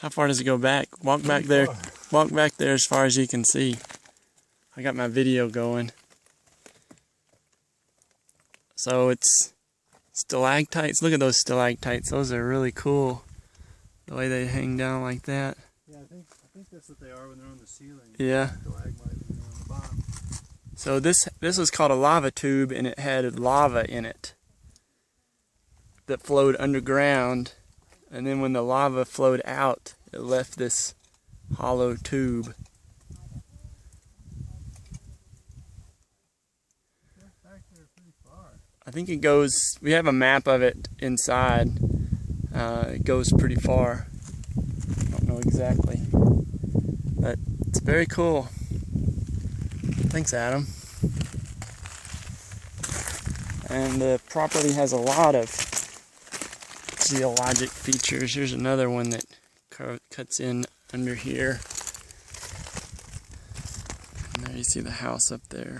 How far does it go back? Walk back there. Walk back there as far as you can see. I got my video going. So it's stalactites. Look at those stalactites. Those are really cool. The way they hang down like that. Yeah, I think that's what they are when they're on the ceiling. Yeah. Stalagmite when they're on the bottom. So this was called a lava tube, and it had lava in it that flowed underground, and then when the lava flowed out, it left this hollow tube. Back there pretty far. I think it goes, we have a map of it inside. It goes pretty far. I don't know exactly, but it's very cool. Thanks, Adam. And the property has a lot of geologic features. Here's another one that cuts in under here. And there you see the house up there.